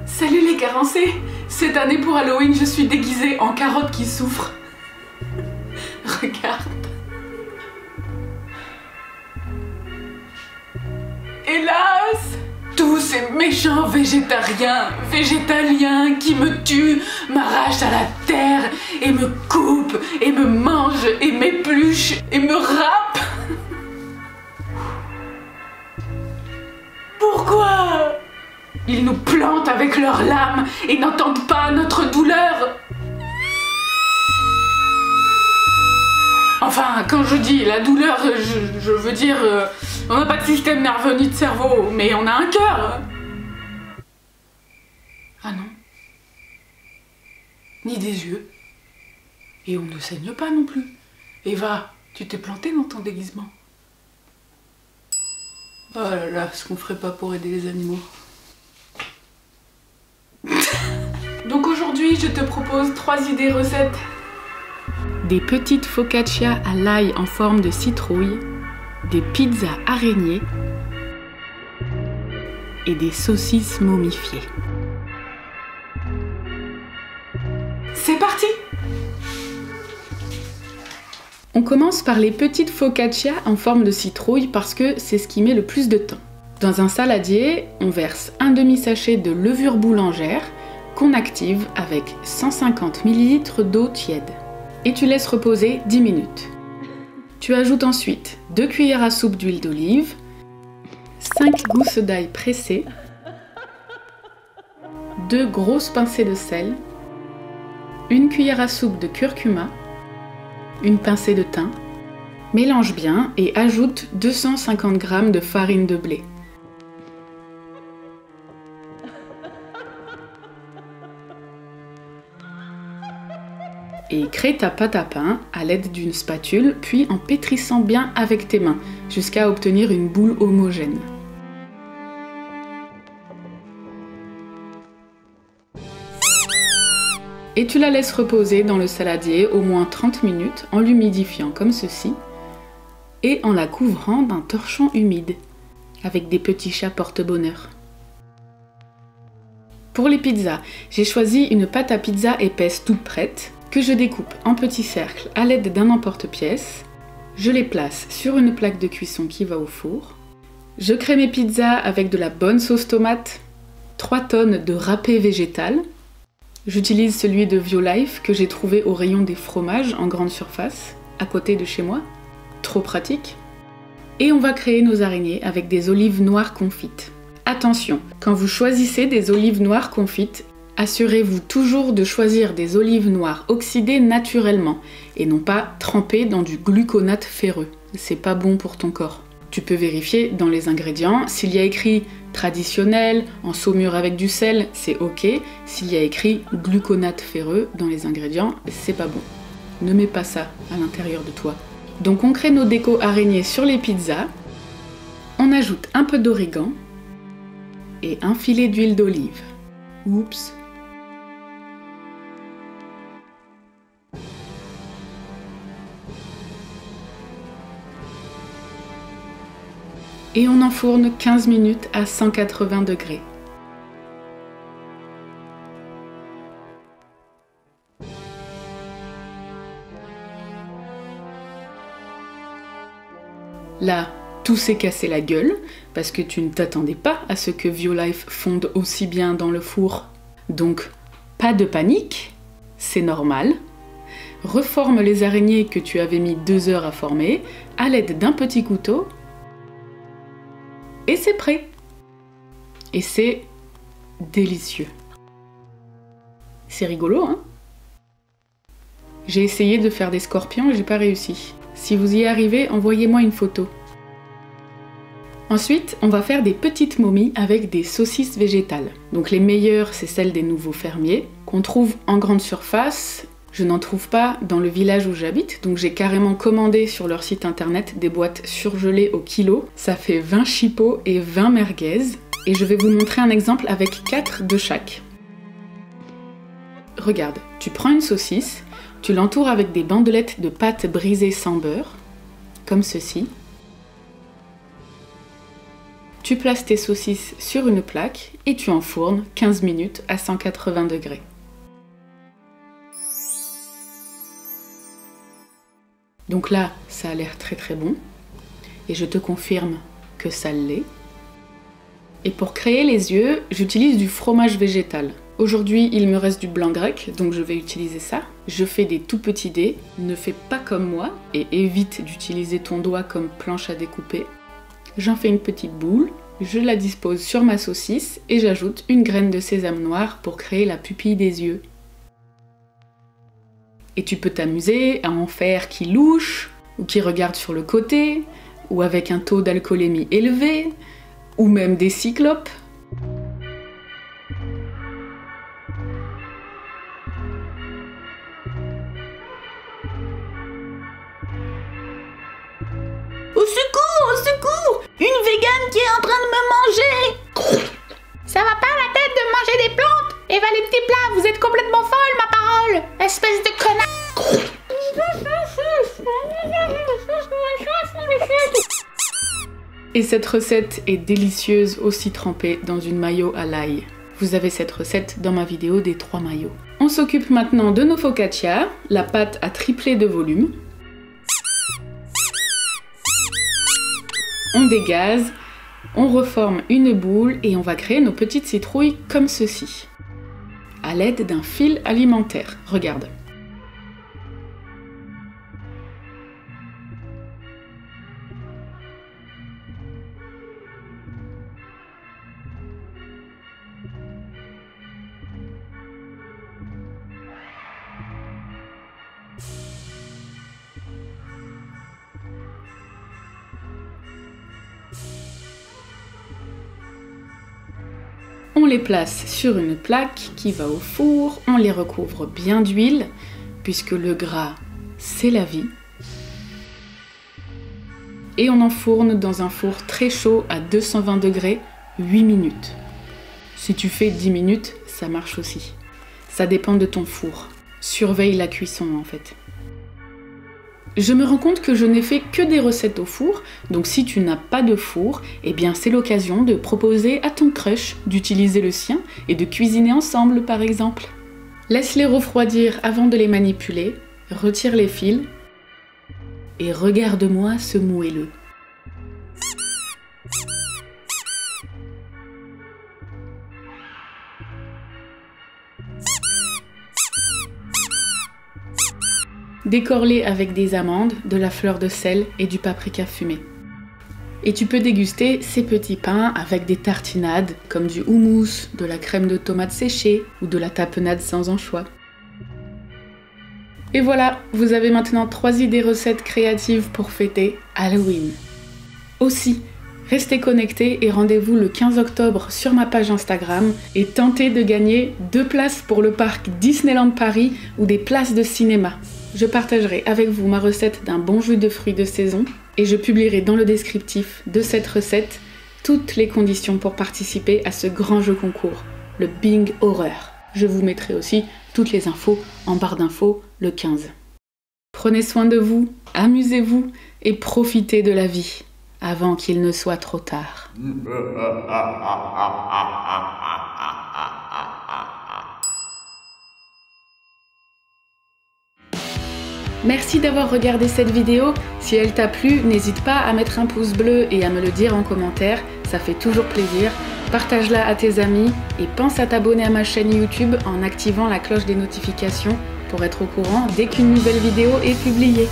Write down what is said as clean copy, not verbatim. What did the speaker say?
Salut les carencés! Cette année pour Halloween, je suis déguisée en carotte qui souffre. Regarde. Hélas! Tous ces méchants végétariens, végétaliens qui me tuent, m'arrachent à la terre et me coupent et me mangent et m'épluchent et me râpent. Pourquoi? Ils nous plantent avec leurs lames et n'entendent pas notre douleur. Enfin, quand je dis la douleur, je veux dire, on n'a pas de système nerveux ni de cerveau, mais on a un cœur. Ah non. Ni des yeux. Et on ne saigne pas non plus. Eva, tu t'es plantée dans ton déguisement. Oh là là, ce qu'on ferait pas pour aider les animaux. Donc aujourd'hui, je te propose 3 idées recettes. Des petites focaccia à l'ail en forme de citrouille, des pizzas araignées et des saucisses momifiées. C'est parti! On commence par les petites focaccia en forme de citrouille parce que c'est ce qui met le plus de temps. Dans un saladier, on verse un demi-sachet de levure boulangère qu'on active avec 150 ml d'eau tiède. Et tu laisses reposer 10 minutes. Tu ajoutes ensuite 2 cuillères à soupe d'huile d'olive, 5 gousses d'ail pressées, 2 grosses pincées de sel, 1 cuillère à soupe de curcuma, une pincée de thym. Mélange bien et ajoute 250 g de farine de blé. Et crée ta pâte à pain à l'aide d'une spatule, puis en pétrissant bien avec tes mains, jusqu'à obtenir une boule homogène. Et tu la laisses reposer dans le saladier au moins 30 minutes en l'humidifiant comme ceci et en la couvrant d'un torchon humide avec des petits chats porte-bonheur. Pour les pizzas, j'ai choisi une pâte à pizza épaisse toute prête que je découpe en petits cercles à l'aide d'un emporte-pièce. Je les place sur une plaque de cuisson qui va au four. Je crée mes pizzas avec de la bonne sauce tomate, 3 tonnes de râpé végétal. J'utilise celui de Violife que j'ai trouvé au rayon des fromages en grande surface, à côté de chez moi. Trop pratique. Et on va créer nos araignées avec des olives noires confites. Attention, quand vous choisissez des olives noires confites, assurez-vous toujours de choisir des olives noires oxydées naturellement et non pas trempées dans du gluconate ferreux. C'est pas bon pour ton corps. Tu peux vérifier dans les ingrédients. S'il y a écrit traditionnel, en saumure avec du sel, c'est ok. S'il y a écrit gluconate ferreux dans les ingrédients, c'est pas bon. Ne mets pas ça à l'intérieur de toi. Donc on crée nos décos araignées sur les pizzas. On ajoute un peu d'origan et un filet d'huile d'olive. Oups! Et on enfourne 15 minutes à 180 degrés. Là, tout s'est cassé la gueule, parce que tu ne t'attendais pas à ce que Violife fonde aussi bien dans le four. Donc, pas de panique, c'est normal. Reforme les araignées que tu avais mis 2 heures à former, à l'aide d'un petit couteau, et c'est prêt. Et c'est délicieux. C'est rigolo, hein? J'ai essayé de faire des scorpions et j'ai pas réussi. Si vous y arrivez, envoyez-moi une photo. Ensuite, on va faire des petites momies avec des saucisses végétales. Donc les meilleures, c'est celles des nouveaux fermiers, qu'on trouve en grande surface. Je n'en trouve pas dans le village où j'habite, donc j'ai carrément commandé sur leur site internet des boîtes surgelées au kilo. Ça fait 20 chipots et 20 merguez. Et je vais vous montrer un exemple avec 4 de chaque. Regarde, tu prends une saucisse, tu l'entoures avec des bandelettes de pâte brisée sans beurre, comme ceci. tu places tes saucisses sur une plaque et tu enfournes 15 minutes à 180 degrés. Donc là, ça a l'air très très bon. Et je te confirme que ça l'est. Et pour créer les yeux, j'utilise du fromage végétal. Aujourd'hui, il me reste du blanc grec, donc je vais utiliser ça. Je fais des tout petits dés. Ne fais pas comme moi et évite d'utiliser ton doigt comme planche à découper. J'en fais une petite boule, je la dispose sur ma saucisse et j'ajoute une graine de sésame noir pour créer la pupille des yeux. Et tu peux t'amuser à en faire qui louche, ou qui regarde sur le côté, ou avec un taux d'alcoolémie élevé, ou même des cyclopes. Au secours, au secours! Une végane qui est en train de me manger! Ça va pas la tête de manger des plantes? Eva les petits plats, vous êtes complètement folle, ma parole! Espèce de connard! Et cette recette est délicieuse aussi trempée dans une mayo à l'ail. Vous avez cette recette dans ma vidéo des 3 maillots. On s'occupe maintenant de nos focaccia. La pâte a triplé de volume. On dégaze, on reforme une boule et on va créer nos petites citrouilles comme ceci, à l'aide d'un fil alimentaire. Regarde. On les place sur une plaque qui va au four, on les recouvre bien d'huile, puisque le gras, c'est la vie. Et on enfourne dans un four très chaud à 220 degrés, 8 minutes. Si tu fais 10 minutes, ça marche aussi. Ça dépend de ton four. Surveille la cuisson en fait. Je me rends compte que je n'ai fait que des recettes au four, donc si tu n'as pas de four, eh bien c'est l'occasion de proposer à ton crush d'utiliser le sien et de cuisiner ensemble par exemple. Laisse-les refroidir avant de les manipuler, retire les fils et regarde-moi ce moelleux. Décore-les avec des amandes, de la fleur de sel et du paprika fumé. Et tu peux déguster ces petits pains avec des tartinades comme du houmous, de la crème de tomate séchée ou de la tapenade sans anchois. Et voilà, vous avez maintenant 3 idées recettes créatives pour fêter Halloween. Aussi, restez connectés et rendez-vous le 15 octobre sur ma page Instagram et tentez de gagner 2 places pour le parc Disneyland Paris ou des places de cinéma. Je partagerai avec vous ma recette d'un bon jus de fruits de saison et je publierai dans le descriptif de cette recette toutes les conditions pour participer à ce grand jeu concours, le Bing Horreur. Je vous mettrai aussi toutes les infos en barre d'infos le 15. Prenez soin de vous, amusez-vous et profitez de la vie avant qu'il ne soit trop tard. Merci d'avoir regardé cette vidéo. Si elle t'a plu, n'hésite pas à mettre un pouce bleu et à me le dire en commentaire, ça fait toujours plaisir. Partage-la à tes amis et pense à t'abonner à ma chaîne YouTube en activant la cloche des notifications pour être au courant dès qu'une nouvelle vidéo est publiée.